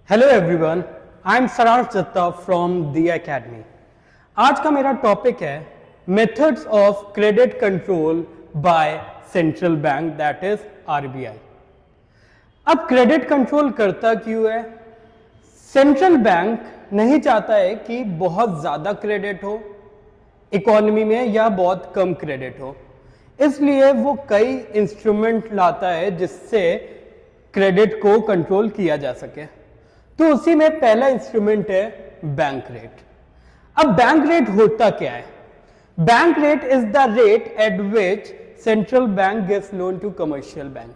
Hello everyone, I am Saransh Dutta from the academy. आज का मेरा टॉपिक है methods of credit control by central bank, that is RBI. अब credit control करता क्यों है? सेंट्रल बैंक नहीं चाहता है कि बहुत ज्यादा क्रेडिट हो इकोनॉमी में या बहुत कम क्रेडिट हो, इसलिए वो कई इंस्ट्रूमेंट लाता है जिससे क्रेडिट को कंट्रोल किया जा सके। तो उसी में पहला इंस्ट्रूमेंट है बैंक रेट। अब बैंक रेट होता क्या है? Bank rate is the rate at which central bank gives loan to commercial bank.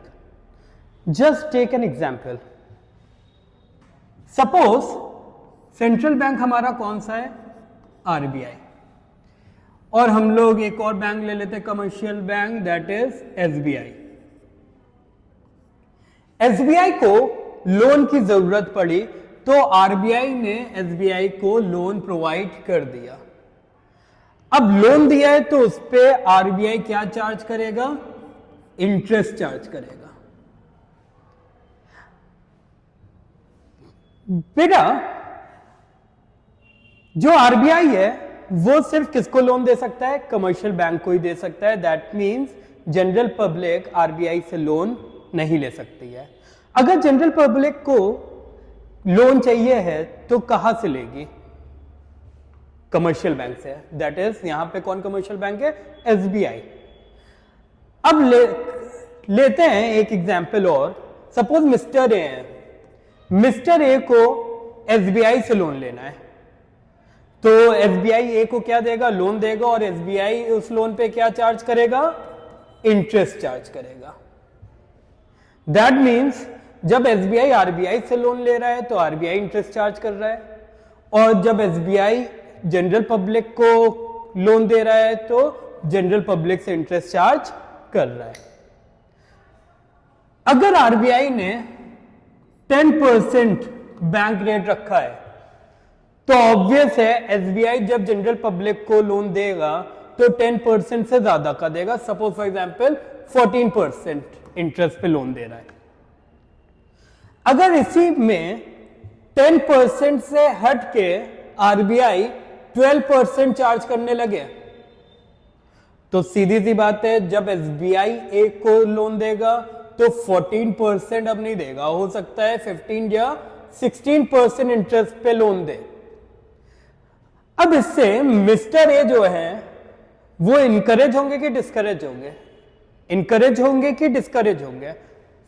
Just take an example. Suppose central bank हमारा कौन सा है? आरबीआई। और हम लोग एक और बैंक ले लेते हैं commercial bank, that is SBI. SBI को लोन की जरूरत पड़ी तो आरबीआई ने एसबीआई को लोन प्रोवाइड कर दिया। अब लोन दिया है तो उस पर आरबीआई क्या चार्ज करेगा? इंटरेस्ट चार्ज करेगा। बेटा, जो आरबीआई है वो सिर्फ किसको लोन दे सकता है? कमर्शियल बैंक को ही दे सकता है। That means general public RBI से लोन नहीं ले सकती है। अगर जनरल पब्लिक को लोन चाहिए है तो कहां से लेगी? कमर्शियल बैंक से। दैट इज यहां पे कौन कमर्शियल बैंक है? एसबीआई। अब लेते हैं एक एग्जांपल और। सपोज मिस्टर ए है, मिस्टर ए को एसबीआई से लोन लेना है, तो एसबीआई ए को क्या देगा? लोन देगा, और एसबीआई उस लोन पे क्या चार्ज करेगा? इंटरेस्ट चार्ज करेगा। दैट मीन्स जब एसबीआई आरबीआई से लोन ले रहा है तो आरबीआई इंटरेस्ट चार्ज कर रहा है, और जब एसबीआई जनरल पब्लिक को लोन दे रहा है तो जनरल पब्लिक से इंटरेस्ट चार्ज कर रहा है। अगर आरबीआई ने 10% बैंक रेट रखा है तो ऑब्वियस है एसबीआई जब जनरल पब्लिक को लोन देगा तो 10% से ज्यादा का देगा। सपोज फॉर एग्जांपल 14% इंटरेस्ट पे लोन दे रहा है। अगर इसी में 10% से हट के आरबीआई 12% चार्ज करने लगे तो सीधी सी बात है जब एसबीआई ए को लोन देगा तो 14% अब नहीं देगा, हो सकता है 15 या 16% इंटरेस्ट पे लोन दे। अब इससे मिस्टर ए जो है वो इनकरेज होंगे कि डिस्करेज होंगे? इनकरेज होंगे कि डिस्करेज होंगे?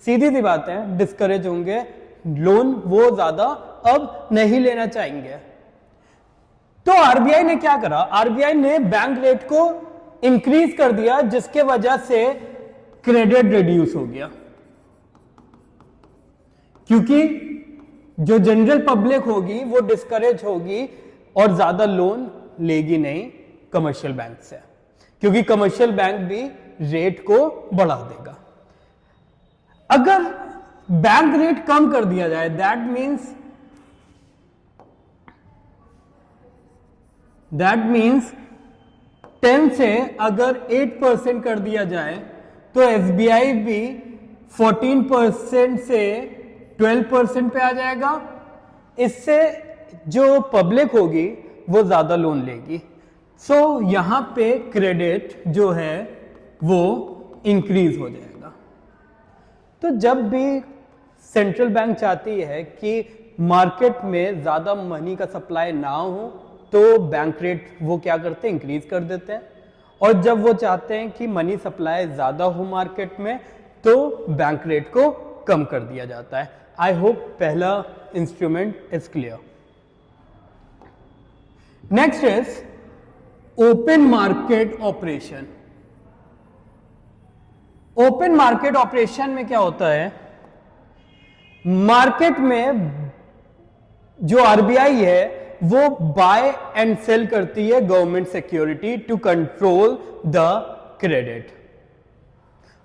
सीधी सी बात है, डिस्करेज होंगे। लोन वो ज्यादा अब नहीं लेना चाहेंगे। तो आरबीआई ने क्या करा? आरबीआई ने बैंक रेट को इंक्रीज कर दिया, जिसके वजह से क्रेडिट रिड्यूस हो गया, क्योंकि जो जनरल पब्लिक होगी वो डिस्करेज होगी और ज्यादा लोन लेगी नहीं कमर्शियल बैंक से, क्योंकि कमर्शियल बैंक भी रेट को बढ़ा देगा। अगर बैंक रेट कम कर दिया जाए, दैट मीन्स 10 से अगर 8% कर दिया जाए तो एसबीआई भी 14% से 12% पे आ जाएगा। इससे जो पब्लिक होगी वो ज्यादा लोन लेगी। सो यहां पे क्रेडिट जो है वो इंक्रीज हो जाएगा। तो जब भी सेंट्रल बैंक चाहती है कि मार्केट में ज्यादा मनी का सप्लाई ना हो तो बैंक रेट वो क्या करते हैं? इंक्रीज कर देते हैं। और जब वो चाहते हैं कि मनी सप्लाई ज्यादा हो मार्केट में तो बैंक रेट को कम कर दिया जाता है। आई होप पहला instrument is clear. Next is open market operation. Open market operation में क्या होता है? मार्केट में जो आरबीआई है वो बाय एंड सेल करती है government security to control the credit.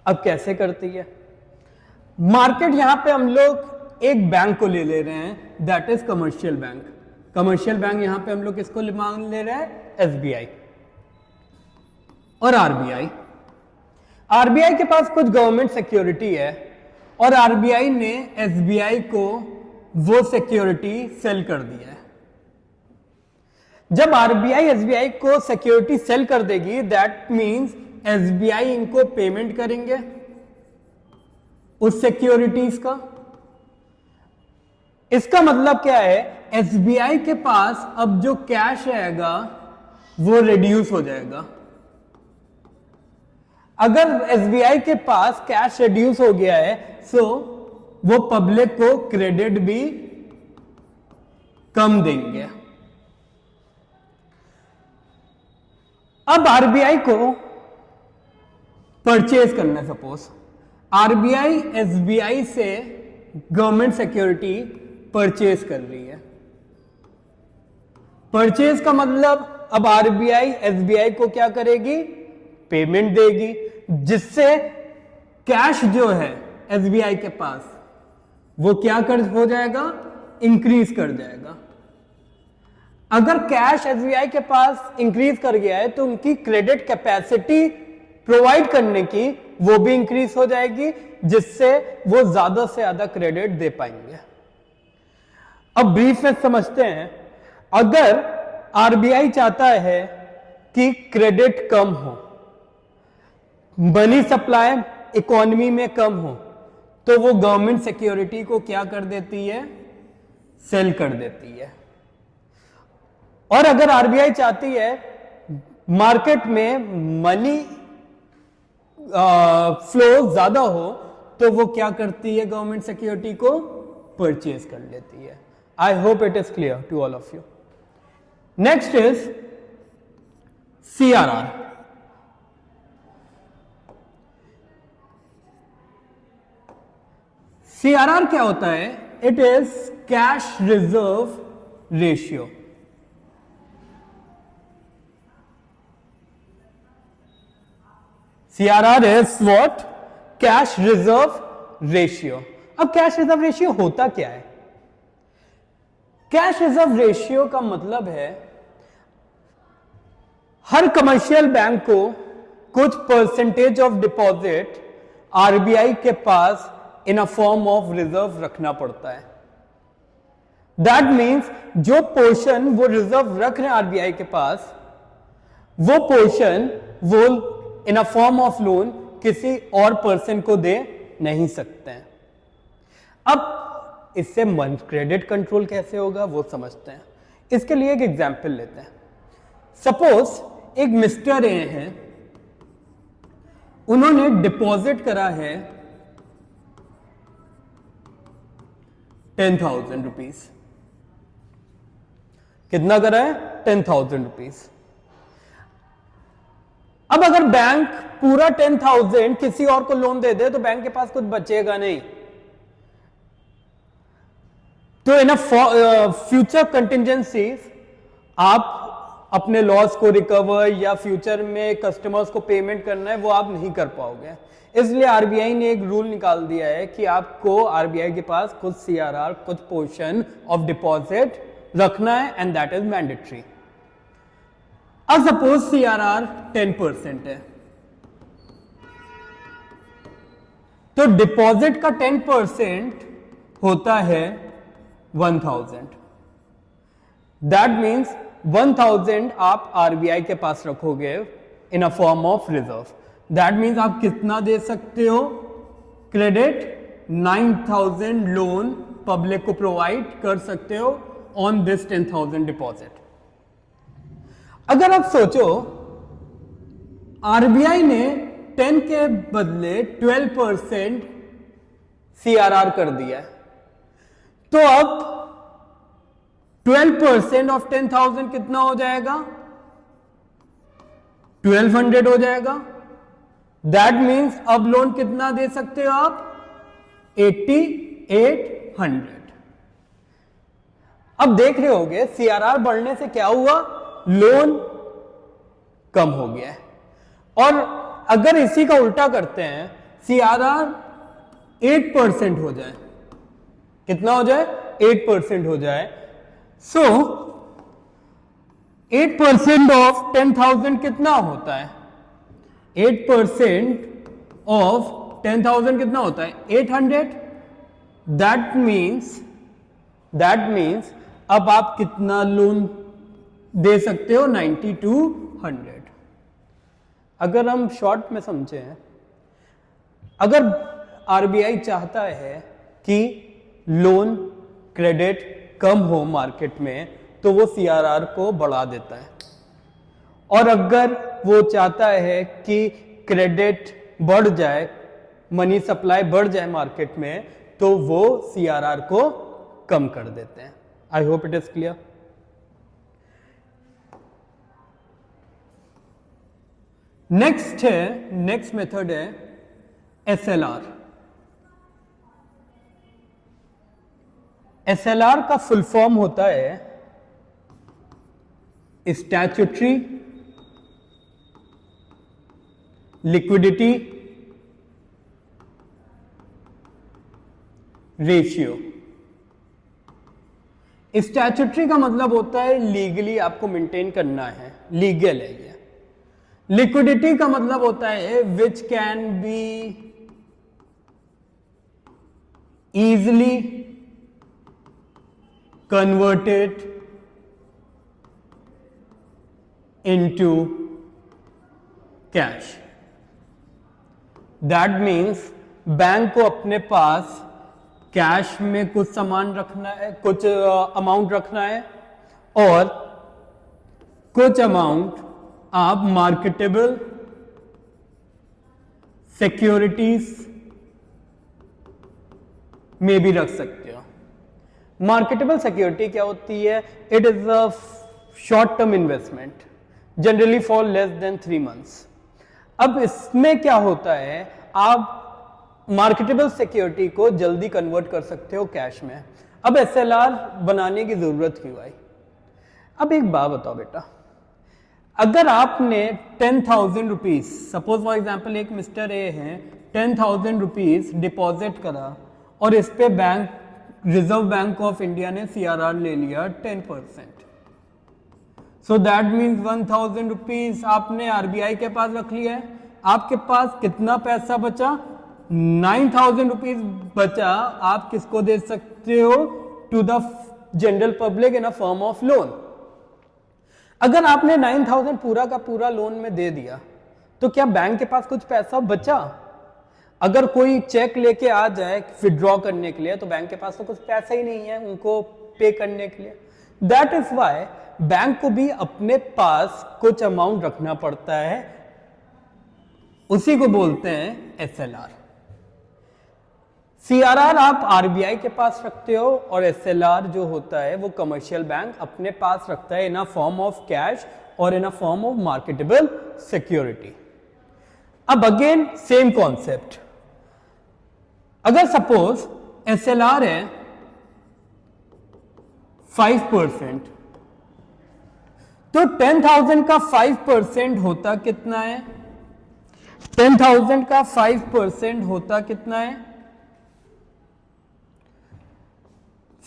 अब कैसे करती है? मार्केट यहां पे हम लोग एक बैंक को ले रहे हैं, that is commercial bank. Commercial bank यहां पे हम लोग किसको मान ले रहे हैं? एसबीआई और आरबीआई। आरबीआई के पास कुछ गवर्नमेंट सिक्योरिटी है और आरबीआई ने एसबीआई को वो सिक्योरिटी सेल कर दिया है। जब आरबीआई एसबीआई को सिक्योरिटी सेल कर देगी, दैट मींस एसबीआई इनको पेमेंट करेंगे उस सिक्योरिटीज का। इसका मतलब क्या है, एसबीआई के पास अब जो कैश रहेगा वो रिड्यूस हो जाएगा। अगर एसबीआई के पास कैश रिड्यूस हो गया है, सो वो पब्लिक को क्रेडिट भी कम देंगे। अब आरबीआई को परचेज करना, सपोज आरबीआई एसबीआई से गवर्नमेंट सिक्योरिटी परचेज कर रही है। परचेज का मतलब अब आरबीआई एसबीआई को क्या करेगी, पेमेंट देगी, जिससे कैश जो है एसबीआई के पास वो क्या कर हो जाएगा, इंक्रीज कर जाएगा। अगर कैश एसबीआई के पास इंक्रीज कर गया है तो उनकी क्रेडिट कैपेसिटी प्रोवाइड करने की वो भी इंक्रीज हो जाएगी, जिससे वो ज्यादा से ज्यादा क्रेडिट दे पाएंगे। अब ब्रीफ में समझते हैं, अगर आरबीआई चाहता है कि क्रेडिट कम हो, मनी सप्लाई इकोनॉमी में कम हो, तो वो गवर्नमेंट सिक्योरिटी को क्या कर देती है, सेल कर देती है। और अगर आरबीआई चाहती है मार्केट में मनी फ्लो ज्यादा हो, तो वो क्या करती है, गवर्नमेंट सिक्योरिटी को परचेज कर लेती है। I hope it is clear to all of you. Next is CRR. CRR क्या होता है, it is cash reserve ratio. CRR is what? Cash reserve ratio. अब कैश रिजर्व रेशियो होता क्या है? कैश रिजर्व रेशियो का मतलब है हर कमर्शियल बैंक को कुछ परसेंटेज ऑफ डिपॉजिट आरबीआई के पास इन अ फॉर्म ऑफ रिजर्व रखना पड़ता है। दैट मीन्स जो पोर्शन वो रिजर्व रख रहे हैं आरबीआई के पास, वो पोर्शन वो इन अ फॉर्म ऑफ लोन किसी और पर्सन को दे नहीं सकते हैं। अब इससे क्रेडिट कंट्रोल कैसे होगा वो समझते हैं। इसके लिए एक एग्जांपल लेते हैं। सपोज एक मिस्टर ए हैं, उन्होंने डिपॉजिट करा है 10,000 रुपीज। कितना करा है, 10,000 रुपीज। अब अगर बैंक पूरा 10,000 किसी और को लोन दे दे तो बैंक के पास कुछ बचेगा नहीं। तो इन फ्यूचर कंटिजेंसीज आप अपने लॉस को रिकवर या फ्यूचर में कस्टमर्स को पेमेंट करना है वो आप नहीं कर पाओगे। इसलिए आरबीआई ने एक रूल निकाल दिया है कि आपको आरबीआई के पास कुछ सीआरआर, कुछ पोर्शन ऑफ डिपॉजिट रखना है, एंड दैट इज मैंडेटरी। अब सपोज सीआरआर 10% है, तो डिपॉजिट का 10% होता है 1,000। दैट मीन्स 1,000 आप आरबीआई के पास रखोगे in a form of reserve. That means आप कितना दे सकते हो क्रेडिट, 9,000 लोन पब्लिक को प्रोवाइड कर सकते हो ऑन दिस 10,000 डिपॉजिट। अगर आप सोचो आरबीआई ने 10 के बदले 12% सीआरआर कर दिया है, तो अब 12% ऑफ 10,000 कितना हो जाएगा, 1200 हो जाएगा। दैट मीन्स अब लोन कितना दे सकते हो आप, 8800। अब देख रहे होगे सीआरआर बढ़ने से क्या हुआ, लोन कम हो गया है। और अगर इसी का उल्टा करते हैं, सीआरआर 8% हो जाए, कितना हो जाए, 8% हो जाए, सो 8% ऑफ 10,000 कितना होता है, 8% ऑफ 10,000 कितना होता है, 800। दैट मीन्स दैट मीन्स अब आप कितना लोन दे सकते हो, 90 to 100। अगर हम शॉर्ट में समझे, अगर आरबीआई चाहता है कि लोन क्रेडिट कम हो मार्केट में, तो वो सीआरआर को बढ़ा देता है, और अगर वो चाहता है कि क्रेडिट बढ़ जाए, मनी सप्लाई बढ़ जाए मार्केट में, तो वो सीआरआर को कम कर देते हैं। I hope it is clear. Next method है एसएलआर। एसएलआर का फुल फॉर्म होता है स्टैट्यूटरी लिक्विडिटी रेशियो। स्टैट्यूटरी का मतलब होता है लीगली आपको मेंटेन करना है, लीगल है ये। लिक्विडिटी का मतलब होता है which can be easily converted into cash। That means bank को अपने पास कैश में कुछ सामान रखना है, कुछ अमाउंट रखना है, और कुछ अमाउंट आप मार्केटेबल सिक्योरिटीज में भी रख सकते हो। मार्केटेबल सिक्योरिटी क्या होती है? It is a short term investment, generally for less than 3 months। अब इसमें क्या होता है, आप मार्केटेबल सिक्योरिटी को जल्दी कन्वर्ट कर सकते हो कैश में। अब एसएलआर बनाने की जरूरत क्यों आई? अब एक बात बताओ बेटा, अगर आपने 10,000 रुपीज, सपोज फॉर एग्जाम्पल एक मिस्टर ए है, 10,000 रुपीज डिपॉजिट करा, और इस पे bank, reserve bank of India ने सीआरआर ले लिया 10%। सो दैट मीन्स 1,000 रुपीज आपने आरबीआई के पास रख लिया है। आपके पास कितना पैसा बचा? 9,000 रुपीज बचा। आप किसको दे सकते हो? To the general public in a form of loan. अगर आपने 9,000 पूरा का पूरा लोन में दे दिया, तो क्या बैंक के पास कुछ पैसा बचा? अगर कोई चेक लेके आ जाए विड्रॉ करने के लिए, तो बैंक के पास तो कुछ पैसा ही नहीं है उनको पे करने के लिए। दैट इज वाई बैंक को भी अपने पास कुछ अमाउंट रखना पड़ता है, उसी को बोलते हैं एसएलआर। सीआरआर आप आरबीआई के पास रखते हो, और एसएलआर जो होता है वो कमर्शियल बैंक अपने पास रखता है in a form of cash और in a form of marketable security. अब अगेन सेम कॉन्सेप्ट, अगर सपोज एसएलआर है 5%, तो 10,000 का 5% होता कितना है? 10,000 का 5% होता कितना है?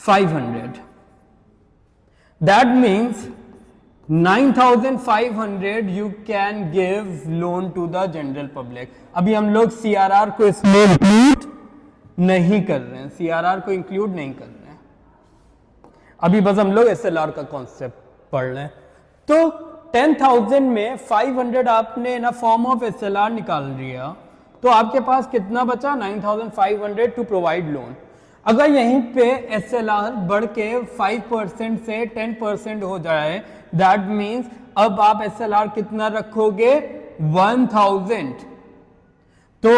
500। That means 9,500 you can give loan to the general public। अभी हम लोग सीआरआर को इसमें इंक्लूड नहीं कर रहे हैं, सीआरआर को इंक्लूड नहीं कर रहे हैं, अभी बस हम लोग एसएलआर का कॉन्सेप्ट पढ़ रहे हैं। तो 10,000 में 500 आपने ना फॉर्म ऑफ एसएलआर निकाल लिया, तो आपके पास कितना बचा? 9,500 टू प्रोवाइड लोन। अगर यहीं पे एसएलआर बढ़ के 5% से 10% हो जाए, दैट मीन्स अब आप एसएलआर कितना रखोगे? 1,000। तो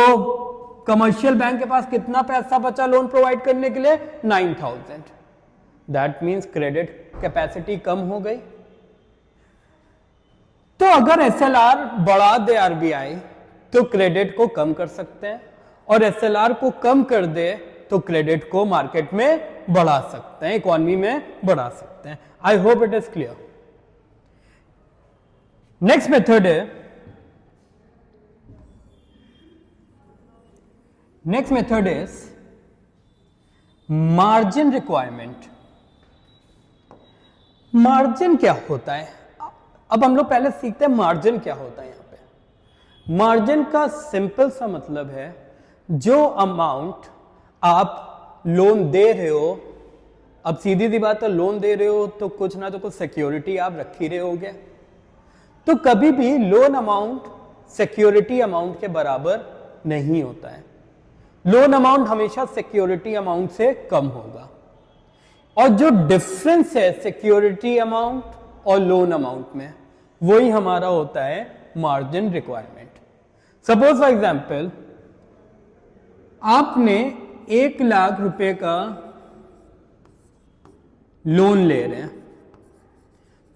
कमर्शियल बैंक के पास कितना पैसा बचा लोन प्रोवाइड करने के लिए? 9,000। दैट मीन्स क्रेडिट कैपेसिटी कम हो गई। तो अगर एसएलआर बढ़ा दे आरबीआई, तो क्रेडिट को कम कर सकते हैं, और एसएलआर को कम कर दे तो क्रेडिट को मार्केट में बढ़ा सकते हैं, इकोनॉमी में बढ़ा सकते हैं। I hope it is clear. Next method है, next method is margin requirement. Margin क्या होता है? अब हम लोग पहले सीखते हैं मार्जिन क्या होता है। यहां पे मार्जिन का सिंपल सा मतलब है, जो अमाउंट आप लोन दे रहे हो अब सीधी सी बात है, लोन दे रहे हो तो कुछ ना तो कुछ सिक्योरिटी आप रख ही रहे होगे। तो कभी भी लोन अमाउंट सिक्योरिटी अमाउंट के बराबर नहीं होता है। लोन अमाउंट हमेशा सिक्योरिटी अमाउंट से कम होगा, और जो डिफरेंस है सिक्योरिटी अमाउंट और लोन अमाउंट में, वही हमारा होता है margin requirement. Suppose for example आपने 1,00,000 रुपए का लोन ले रहे हैं,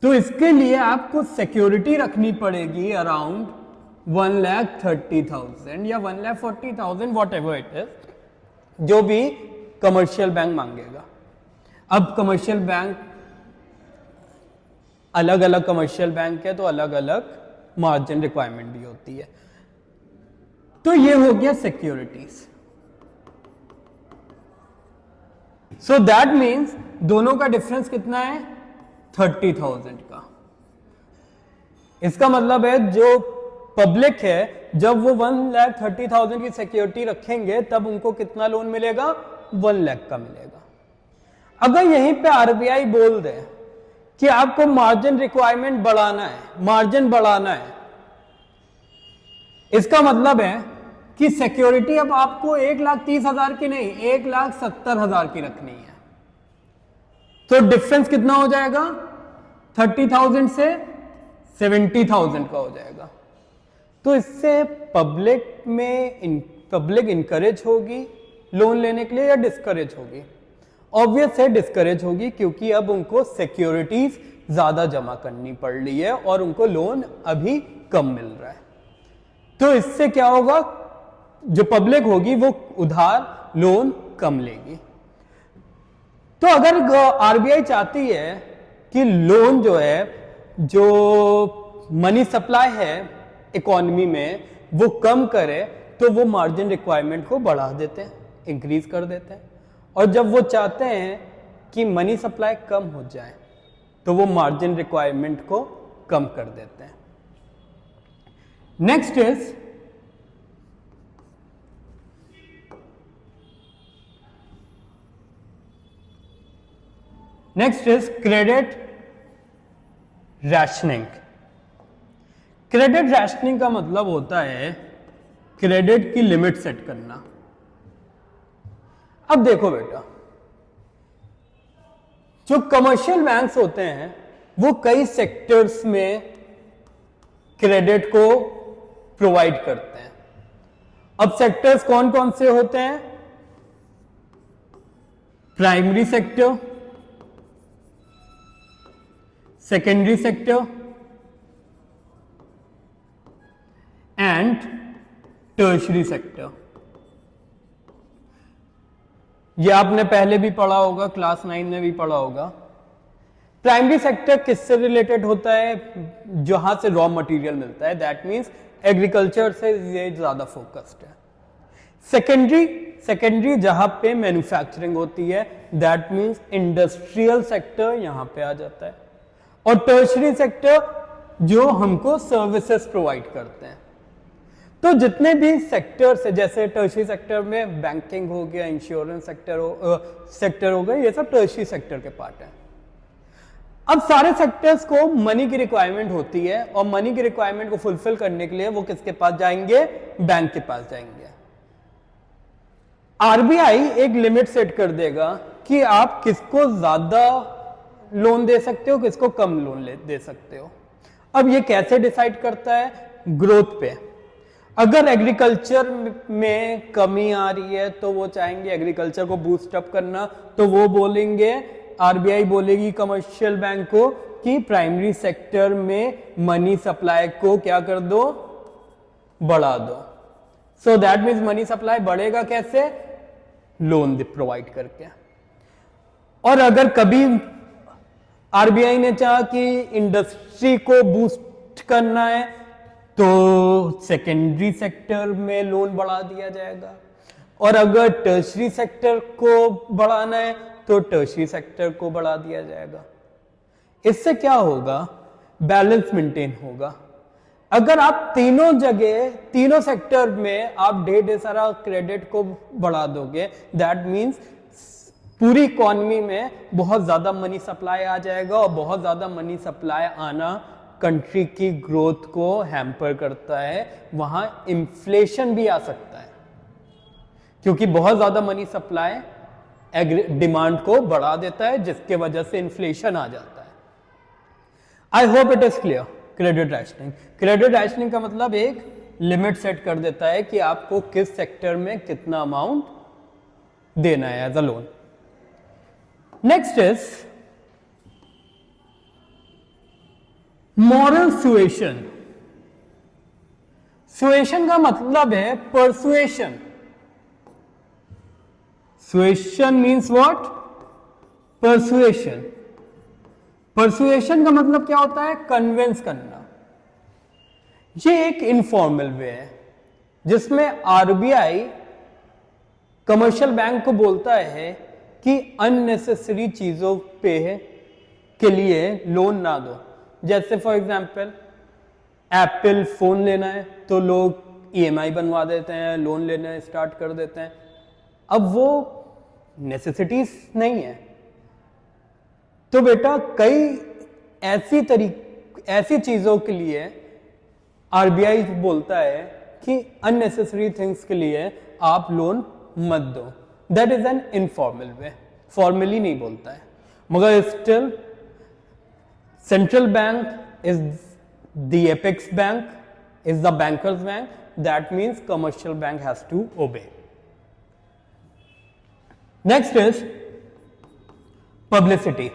तो इसके लिए आपको सिक्योरिटी रखनी पड़ेगी अराउंड 1,30,000 या 1,40,000, वॉट एवर इट इज, जो भी कमर्शियल बैंक मांगेगा। अब कमर्शियल बैंक अलग अलग कमर्शियल बैंक है, तो अलग अलग मार्जिन रिक्वायरमेंट भी होती है। तो ये हो गया सिक्योरिटीज। सो दैट मीन्स दोनों का डिफरेंस कितना है? 30,000 का। इसका मतलब है जो पब्लिक है, जब वो 1,30,000 की सिक्योरिटी रखेंगे तब उनको कितना लोन मिलेगा? 1,00,000 का मिलेगा। अगर यहीं पे आरबीआई बोल दे कि आपको मार्जिन रिक्वायरमेंट बढ़ाना है, मार्जिन बढ़ाना है, इसका मतलब है कि सिक्योरिटी अब आपको 1,30,000 की नहीं, 1,70,000 की रखनी है। तो डिफरेंस कितना हो जाएगा? 30,000 से 70,000 का हो जाएगा। तो इससे पब्लिक इंकरेज होगी लोन लेने के लिए या डिस्करेज होगी? ऑब्वियस है डिस्करेज होगी, क्योंकि अब उनको सिक्योरिटीज ज्यादा जमा करनी पड़ रही है और उनको लोन अभी कम मिल रहा है। तो इससे क्या होगा? जो पब्लिक होगी वो उधार लोन कम लेगी। तो अगर आरबीआई चाहती है कि लोन जो है, जो मनी सप्लाई है इकोनॉमी में, वो कम करे, तो वो मार्जिन रिक्वायरमेंट को बढ़ा देते हैं, इंक्रीज कर देते हैं। और जब वो चाहते हैं कि मनी सप्लाई कम हो जाए, तो वो मार्जिन रिक्वायरमेंट को कम कर देते हैं। Next is credit rationing. Credit rationing का मतलब होता है क्रेडिट की लिमिट सेट करना। अब देखो बेटा, जो कमर्शियल बैंक्स होते हैं वो कई सेक्टर्स में क्रेडिट को प्रोवाइड करते हैं। अब सेक्टर्स कौन कौन से होते हैं? Primary sector, secondary sector and tertiary sector. ये आपने पहले भी पढ़ा होगा, क्लास 9 में भी पढ़ा होगा। प्राइमरी सेक्टर किससे रिलेटेड होता है? जहां से रॉ मटेरियल मिलता है, दैट मींस एग्रीकल्चर से ये ज्यादा फोकस्ड है। सेकेंडरी जहां पे मैन्युफैक्चरिंग होती है, दैट मींस इंडस्ट्रियल सेक्टर यहां पे आ जाता है। और टर्शरी सेक्टर जो हमको सर्विसेज प्रोवाइड करते हैं। तो जितने भी सेक्टर्स है, जैसे टर्शरी सेक्टर में बैंकिंग हो गया, इंश्योरेंस सेक्टर हो गया, ये सब टर्शरी सेक्टर के पार्ट है। अब सारे सेक्टर्स को मनी की रिक्वायरमेंट होती है, और मनी की रिक्वायरमेंट को फुलफिल करने के लिए वो किसके पास जाएंगे? बैंक के पास जाएंगे। आरबीआई एक लिमिट सेट कर देगा कि आप किसको ज्यादा लोन दे सकते हो, किसको कम लोन दे सकते हो। अब ये कैसे डिसाइड करता है? ग्रोथ पे। अगर एग्रीकल्चर में कमी आ रही है तो वो चाहेंगे एग्रीकल्चर को बूस्ट अप करना, तो वो बोलेंगे, आरबीआई बोलेगी कमर्शियल बैंक को कि प्राइमरी सेक्टर में मनी सप्लाई को क्या कर दो? बढ़ा दो। So that means money supply बढ़ेगा कैसे? लोन प्रोवाइड करके। और अगर कभी आरबीआई ने चाहा कि इंडस्ट्री को बूस्ट करना है, तो सेकेंडरी सेक्टर में लोन बढ़ा दिया जाएगा। और अगर टर्शरी सेक्टर को बढ़ाना है तो टर्शरी सेक्टर को बढ़ा दिया जाएगा। इससे क्या होगा? बैलेंस मेंटेन होगा। अगर आप तीनों जगह, तीनों सेक्टर में आप ढेर सारा क्रेडिट को बढ़ा दोगे, दैट मीन्स पूरी इकॉनमी में बहुत ज्यादा मनी सप्लाई आ जाएगा, और बहुत ज्यादा मनी सप्लाई आना कंट्री की ग्रोथ को हैम्पर करता है, वहां इन्फ्लेशन भी आ सकता है, क्योंकि बहुत ज्यादा मनी सप्लाई डिमांड को बढ़ा देता है, जिसके वजह से इन्फ्लेशन आ जाता है। I hope it is clear. Credit rationing, credit rationing का मतलब एक लिमिट सेट कर देता है कि आपको किस सेक्टर में कितना अमाउंट देना है as a loan. Next is moral suasion. Suasion का मतलब है persuasion. Suasion means what? Persuasion. Persuasion का मतलब क्या होता है? कन्विंस करना। ये एक इनफॉर्मल वे है जिसमें आरबीआई कमर्शियल बैंक को बोलता है कि अननेसेसरी चीजों पे के लिए लोन ना दो। जैसे फॉर एग्जांपल एप्पल फोन लेना है तो लोग ईएमआई बनवा देते हैं, लोन लेना स्टार्ट कर देते हैं। अब वो नेसेसिटीज नहीं है, तो बेटा कई ऐसी चीजों के लिए आरबीआई बोलता है कि अननेसेसरी थिंग्स के लिए आप लोन मत दो। That is an informal way, formally नहीं बोलता है, मगर still central bank is the apex bank, is the bankers bank, that means commercial bank has to obey. Next is publicity.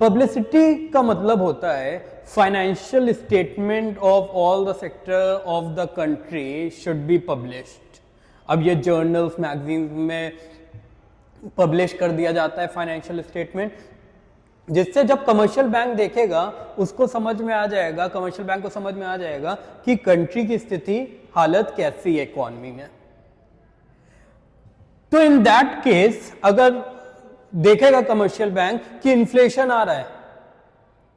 Publicity का मतलब होता है financial statement of all the sector of the country should be published. अब ये journals magazine में publish कर दिया जाता है फाइनेंशियल स्टेटमेंट, जिससे जब कमर्शियल बैंक देखेगा उसको समझ में आ जाएगा, कमर्शियल बैंक को समझ में आ जाएगा कि कंट्री की स्थिति हालत कैसी है इकोनॉमी में। तो इन दैट केस अगर देखेगा कमर्शियल बैंक कि इन्फ्लेशन आ रहा है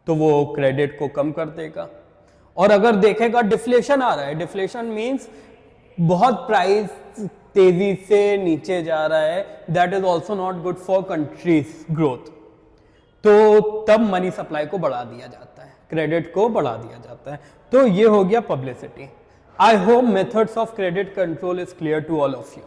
तो वो क्रेडिट को कम कर देगा, और अगर देखेगा डिफ्लेशन आ रहा है, डिफ्लेशन मींस बहुत प्राइस तेजी से नीचे जा रहा है, that is also not good for countries growth, तो तब मनी सप्लाई को बढ़ा दिया जाता है, क्रेडिट को बढ़ा दिया जाता है। तो ये हो गया publicity. I hope methods of credit control is clear to all of you.